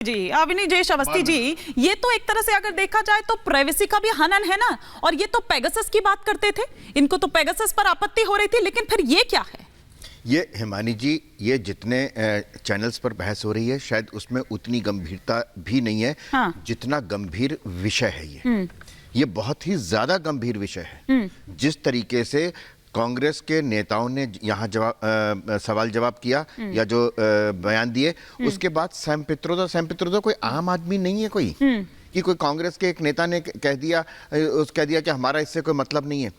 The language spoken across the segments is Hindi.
जी अविनीश अवस्थी जी, ये तो एक तरह से अगर देखा जाए तो प्राइवेसी का भी हनन है ना। और ये तो पेगासस की बात करते थे, इनको तो पेगासस पर आपत्ति हो रही थी, लेकिन फिर ये क्या है? ये हिमानी जी, ये जितने चैनल्स पर बहस हो रही है शायद उसमें उतनी गंभीरता भी नहीं है। हाँ। जितना गंभीर विषय है ये बहुत ही ज्यादा गंभीर विषय है। जिस तरीके से कांग्रेस के नेताओं ने यहाँ सवाल जवाब किया या जो बयान दिए, उसके बाद सैम पित्रोदा कोई आम आदमी नहीं है कोई कि कोई कांग्रेस के एक नेता ने कह दिया कि हमारा इससे कोई मतलब नहीं है।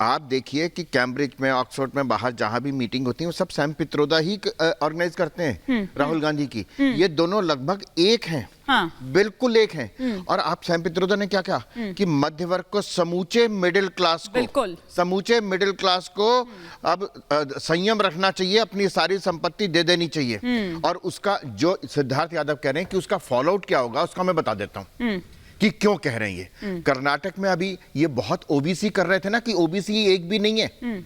आप देखिए कि कैम्ब्रिज में, ऑक्सफोर्ड में, बाहर जहां भी मीटिंग होती है वो सब सैम पित्रोदा ही ऑर्गेनाइज करते हैं, राहुल गांधी की। ये दोनों लगभग एक हैं। हाँ। बिल्कुल एक हैं। और आप सैम पित्रोदा ने क्या कहा कि मध्य वर्ग को, समूचे मिडिल क्लास को अब संयम रखना चाहिए, अपनी सारी संपत्ति दे देनी चाहिए। और उसका जो सिद्धार्थ यादव कह रहे हैं कि उसका फॉलोआउट क्या होगा, उसका मैं बता देता हूं कि क्यों कह रहे हैं ये। कर्नाटक में अभी ये बहुत ओबीसी कर रहे थे ना कि ओबीसी एक भी नहीं है,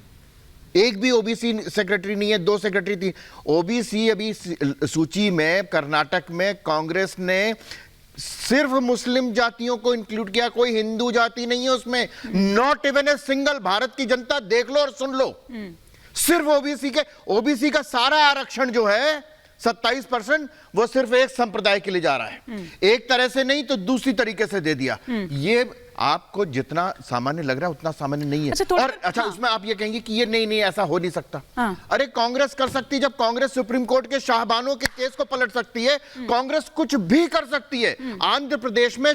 एक भी ओबीसी सेक्रेटरी नहीं है, 2 सेक्रेटरी थी। ओबीसी अभी सूची में कर्नाटक में कांग्रेस ने सिर्फ मुस्लिम जातियों को इंक्लूड किया, कोई हिंदू जाति नहीं है उसमें, not even a single. Bharat की जनता देख लो और सुन लो, सिर्फ ओबीसी का सारा आरक्षण जो है 27% वो सिर्फ एक संप्रदाय के लिए जा रहा है। एक तरह से नहीं तो दूसरी तरीके से दे दिया। ये आपको जितना सामान्य लग रहा है उतना सामान्य नहीं है। अच्छा हाँ। उसमें आप ये कहेंगे कि ये नहीं ऐसा हो नहीं सकता। हाँ। अरे कांग्रेस कर सकती है, जब कांग्रेस सुप्रीम कोर्ट के शाहबानों के केस को पलट सकती है, कांग्रेस कुछ भी कर सकती है। आंध्र प्रदेश में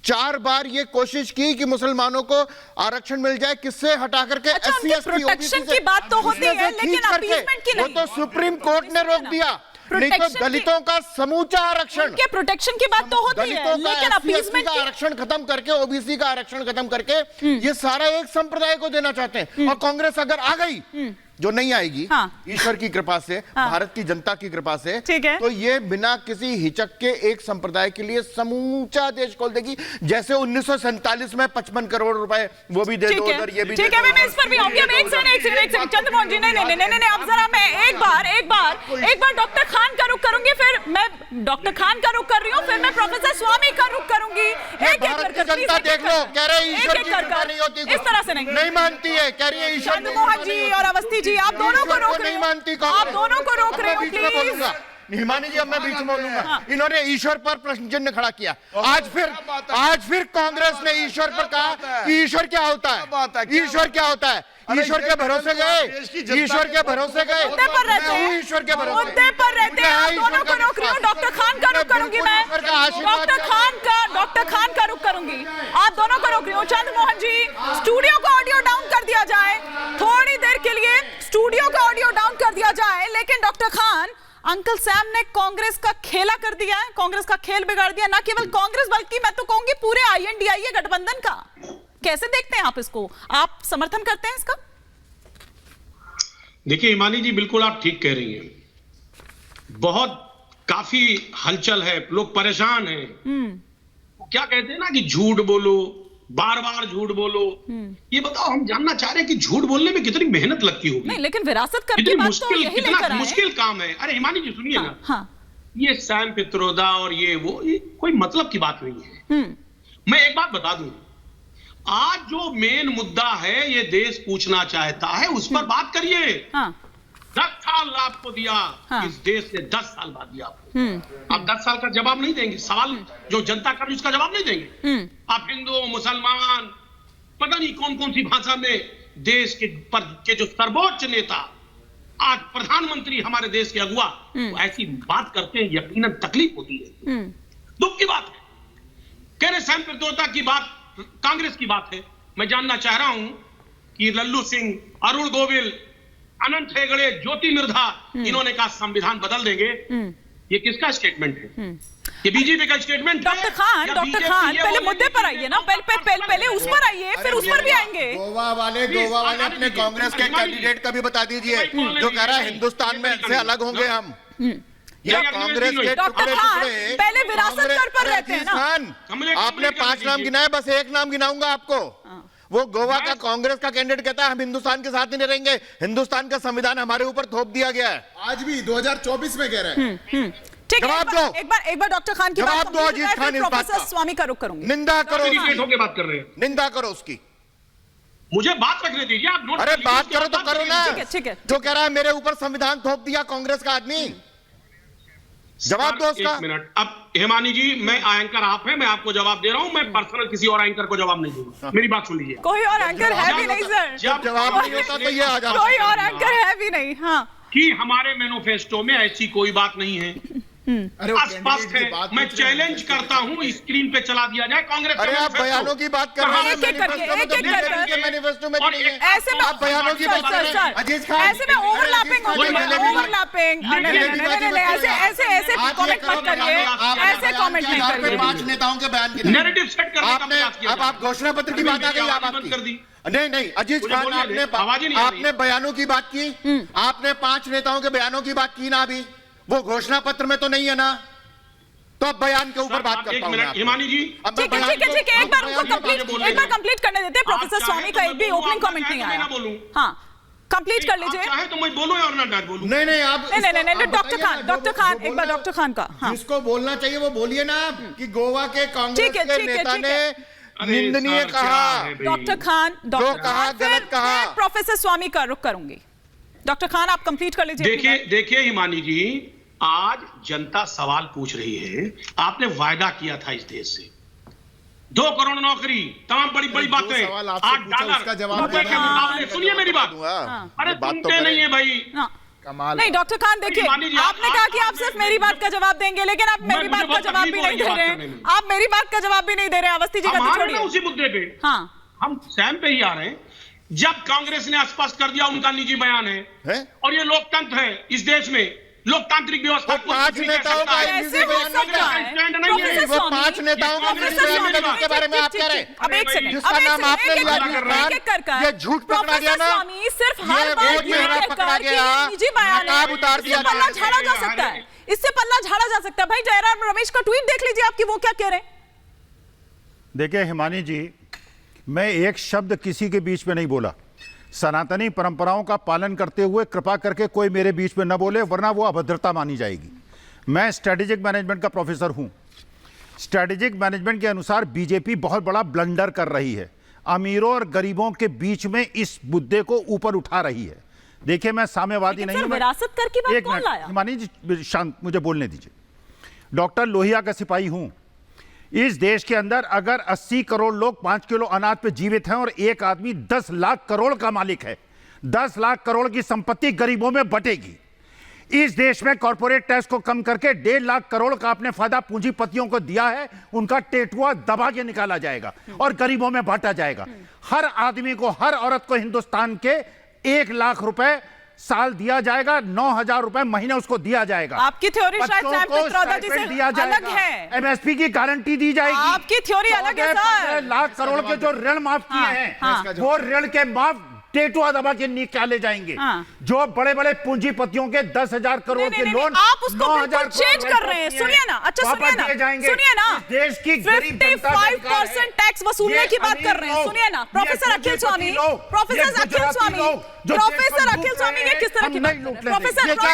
4 बार ये कोशिश की कि मुसलमानों को आरक्षण मिल जाए, किससे हटा करके एससी एसटी प्रोटेक्शन की बात तो होती है, लेकिन अपीलमेंट की नहीं। वो तो सुप्रीम कोर्ट ने रोक दिया। नहीं तो दलितों का समूचा आरक्षण, के प्रोटेक्शन की बात तो होती है, लेकिन अपीलमेंट का आरक्षण खत्म करके, ओबीसी का आरक्षण खत्म करके ये सारा एक संप्रदाय को देना चाहते हैं। और कांग्रेस अगर आ गई, जो नहीं आएगी हाँ। ईश्वर की कृपा से, हाँ। भारत की जनता की कृपा से, तो ये बिना किसी हिचक के एक संप्रदाय के लिए समूचा देश खोल देगी। जैसे 1947 में 55 करोड़ रुपए वो भी दे दो उधर, ये भी। ठीक है, मैं इस पर भी आऊंगी। एक सेकंड चंद्रमोहन जी, नहीं, अब जरा मैं एक बार डॉक्टर खान का रुख करूंगी, फिर मैं डॉक्टर खान का रुख कर रही हूँ, फिर मैं प्रोफेसर स्वामी का रुख करूंगी। जनता देख लो, कह रहे ईश्वर की कृपा नहीं होती, इस तरह से नहीं मानती है, कह रही है ईश्वर। चंद्रमोहन जी और अवस्थी जी, आप दोनों को रोक रहे हो, आप दोनों को रोक रहे हो, प्लीज। हिमानी जी, अब मैं बीच में बोलूंगा। हाँ। इन्होंने ईश्वर पर प्रश्न चिन्ह खड़ा किया। आज फिर कांग्रेस ने ईश्वर पर कहा कि ईश्वर क्या होता है, ईश्वर क्या होता है। ईश्वर के भरोसे गए, ईश्वर के भरोसे गए, मुद्दे पर रहते हैं, ईश्वर के भरोसे, मुद्दे पर रहते हैं। आप दोनों को रोक रही हूँ, डॉक्टर खान का रुख करूंगी मैं, डॉक्टर खान का रुख करूंगी, आप दोनों को रोक रही हूँ। चंद्रमोहन जी, स्टूडियो को ऑडियो डाउन कर दिया जाए, थोड़ी देर के लिए स्टूडियो का ऑडियो डाउन कर दिया जाए। लेकिन डॉक्टर खान, अंकल सैम ने कांग्रेस का खेला कर दिया है, कांग्रेस का खेल बिगाड़ दिया। ना केवल कांग्रेस बल्कि मैं तो कहूंगी पूरे INDIA गठबंधन का। कैसे देखते हैं आप इसको? आप समर्थन करते हैं इसका? देखिए हिमानी जी, बिल्कुल आप ठीक कह रही हैं। काफी हलचल है, लोग परेशान हैं। क्या कहते हैं ना कि झूठ बोलो, बार बार झूठ बोलो। ये बताओ, हम जानना चाह रहे हैं कि झूठ बोलने में कितनी मेहनत लगती होगी। नहीं, लेकिन विरासत कर की बात तो यही लेकर आए हैं। मुश्किल काम है। अरे हिमानी जी सुनिए ना, ये सैम पित्रोदा और ये कोई मतलब की बात नहीं है। मैं एक बात बता दूं, आज जो मेन मुद्दा है, ये देश पूछना चाहता है, उस पर बात करिए। 10 साल आपको दिया, इस देश ने 10 साल बाद दिया आपको। आप 10 साल का जवाब नहीं देंगे, सवाल जो जनता कर उसका जवाब नहीं देंगे। आप हिंदू, मुसलमान, पता नहीं कौन कौन सी भाषा में देश के जो सर्वोच्च नेता, आज प्रधानमंत्री हमारे देश के अगुआ, तो ऐसी बात करते हैं, यकीनन तकलीफ होती है, दुख की बात है। कह रहे सैम पित्रोदा की बात कांग्रेस की बात है। मैं जानना चाह रहा हूं कि लल्लू सिंह, अरुण गोविल, अनंत हेगड़े, ज्योति मिर्धा, इन्होंने कहा संविधान बदल देंगे। ये किसका स्टेटमेंट है? ये बीजेपी का स्टेटमेंट है? डॉक्टर खान पहले मुद्दे पर आइए ना, पहले उस पर आइए, फिर उस पर भी आएंगे। गोवा वाले अपने कांग्रेस के कैंडिडेट का भी बता दीजिए, जो कह रहा है हिंदुस्तान में से अलग होंगे हम। या कांग्रेस के डॉक्टर खान पहले विरासत कर पर रहते हैं ना। आपने 5 नाम गिनाए, बस एक नाम गिनाऊंगा आपको। वो गोवा का कांग्रेस का कैंडिडेट कहता है हम हिंदुस्तान के साथ ही नहीं रहेंगे, हिंदुस्तान का संविधान हमारे ऊपर थोप दिया गया है। आज भी 2024 में कह रहे हैं। ठीक है, जवाब दो। एक बार डॉक्टर खान की जवाब बात दो अजीज खान इस बात प्रोफेसर का। स्वामी का रुख करूंगी। निंदा करो इरिटेट होके बात कर रहे हैं। निंदा करो उसकी। मुझे बात रखने दीजिए, आप नोट अरे कर लीजिए, बात उसके करो तो बाद करो बात ना। करिए। ठीक है। जो कह रहा है मेरे ऊपर संविधान थोप दिया कांग्रेस का आदमी, जवाब दो उसका। एक मिनट, अब हेमानी जी, मैं एंकर आप हैं, मैं आपको जवाब दे रहा हूं, मैं पर्सनल किसी और एंकर को जवाब नहीं दूंगा। मेरी बात सुन लीजिए। कोई और एंकर है भी नहीं सर, जब जवाब नहीं होता तो ये आ जाता। कोई और एंकर है भी नहीं। हाँ, कि हमारे मैनिफेस्टो में ऐसी कोई बात नहीं है, स्पष्ट है। मैं चैलेंज करता हूं, स्क्रीन पे चला दिया जाए कांग्रेस। अरे आप बयानों की बात कर रहे हैं, एक एक करके, मैनिफेस्टो में तो एक एक नहीं करके। है, मैनिफेस्टो में तो नहीं है। ऐसे में आप बयानों की बात कर रहे हैं। अजीज खान, ऐसे में ओवरलैपिंग होती है, ओवरलैपिंग। नहीं, ऐसे कमेंट मत करिए, ऐसे कमेंट नहीं करिए। 5 नेताओं के बयान की नैरेटिव सेट करने का आपने, प्रयास किया अब आप घोषणा पत्र की बात आ गई, आप बंद कर दी। नहीं अजीज मुझे खान, बोलिए, आवाज ही नहीं आ रही। आपने बयानों की बात की, आपने 5 नेताओं के बयानों की बात की ना, अभी वो घोषणा पत्र में तो नहीं है ना, तो अब बयान के ऊपर बात करता हूं। हिमानी जी, ठीक है, एक बार उनको कंप्लीट करने देते हैं। प्रोफेसर स्वामी का एक भी ओपनिंग कमेंट नहीं आया। हाँ, कंप्लीट कर लीजिए। चाहे तो मैं बोलूं और ना बोलूं। नहीं आप नहीं, डॉक्टर खान एक बार डॉक्टर खान का। हाँ, जिसको बोलना चाहिए वो बोलिए ना, कि गोवा के कांग्रेस ठीक है, के ठीक है, नेता ठीक ने अरे निंदनीय सर, क्या कहा। है भाई? डॉक्टर खान, डॉक्टर कहा, खान, गलत फिर कहा। मैं प्रोफेसर स्वामी का रुख करूंगी। डॉक्टर खान आप कंप्लीट कर लीजिए। देखिए हिमानी जी, आज जनता सवाल पूछ रही है। आपने वायदा किया था इस देश से 2 करोड़ नौकरी, तमाम बड़ी बड़ी बातें, $8 रुपए के मुकाबले। सुनिए मेरी बात, अरे सुनते नहीं है भाई। कमाल। नहीं डॉक्टर खान देखिए, आपने कहा कि आप सिर्फ मेरी बात का जवाब देंगे, लेकिन आप मेरी बात का जवाब भी नहीं दे रहे हैं। आप मेरी बात का जवाब भी नहीं दे रहे हैं। अवस्थी जी का तो छोड़िए, उसी मुद्दे पे हाँ, हम सैम पे ही आ रहे हैं। जब कांग्रेस ने स्पष्ट कर दिया उनका निजी बयान है और ये लोकतंत्र है इस देश में, लोकतांत्रिक व्यवस्था। 5 नेताओं का कैसे हो सकता है? वो 5 नेताओं का के बारे में आप कह रहे हैं। अब एक सेकंड, जिसका नाम आपने लिया, ये झूठ पकड़ा गया ना, स्वामी सिर्फ हर बार वोट में हरा पकड़ा गया, निजी बयान नकाब उतार दिया इससे पल्ला गया। झाड़ा जा सकता है, इससे पल्ला झाड़ा जा सकता है। भाई जयराम रमेश का ट्वीट देख लीजिए, आपकी वो क्या कह रहे हैं। देखिए हिमानी जी, मैं एक शब्द किसी के बीच में नहीं बोला। सनातनी परंपराओं का पालन करते हुए कृपा करके कोई मेरे बीच में न बोले, वरना वो अभद्रता मानी जाएगी। मैं स्ट्रेटेजिक मैनेजमेंट का प्रोफेसर हूं। स्ट्रेटेजिक मैनेजमेंट के अनुसार बीजेपी बहुत बड़ा ब्लंडर कर रही है, अमीरों और गरीबों के बीच में इस मुद्दे को ऊपर उठा रही है। देखिए मैं साम्यवादी नहीं हूं। विरासत कर की बात कौन लाया? हिमानी जी शांत, मुझे बोलने दीजिए। डॉक्टर लोहिया का सिपाही हूं। इस देश के अंदर अगर 80 करोड़ लोग 5 किलो अनाज पे जीवित हैं और एक आदमी 10 लाख करोड़ का मालिक है, 10 लाख करोड़ की संपत्ति गरीबों में बटेगी। इस देश में कॉर्पोरेट टैक्स को कम करके 1.5 लाख करोड़ का आपने फायदा पूंजीपतियों को दिया है, उनका टेटुआ दबा के निकाला जाएगा और गरीबों में बांटा जाएगा। हर आदमी को, हर औरत को हिंदुस्तान के 1 लाख रुपए साल दिया जाएगा, 9,000 रुपए महीने उसको दिया जाएगा। आपकी थ्योरी शायद सैम पित्रोदा जी से अलग है। एमएसपी की गारंटी दी जाएगी। आपकी थ्योरी अलग है सर। 15 लाख करोड़ के जो ऋण माफ किए हैं, वो ऋण के माफ टेटुआ दबा के निकाले जाएंगे। जो बड़े बड़े पूंजीपतियों के 10,000 करोड़ के लोन आप उसको बिल्कुल चेंज कर रहे हैं। सुनिए ना, अच्छा सुनिए ना, देश की 55% टैक्स वसूलने की बात कर रहे हैं। सुनिए ना, प्रोफेसर अखिल स्वामी, प्रोफेसर अखिल स्वामी, ये किस तरह की बात? प्रोफेसर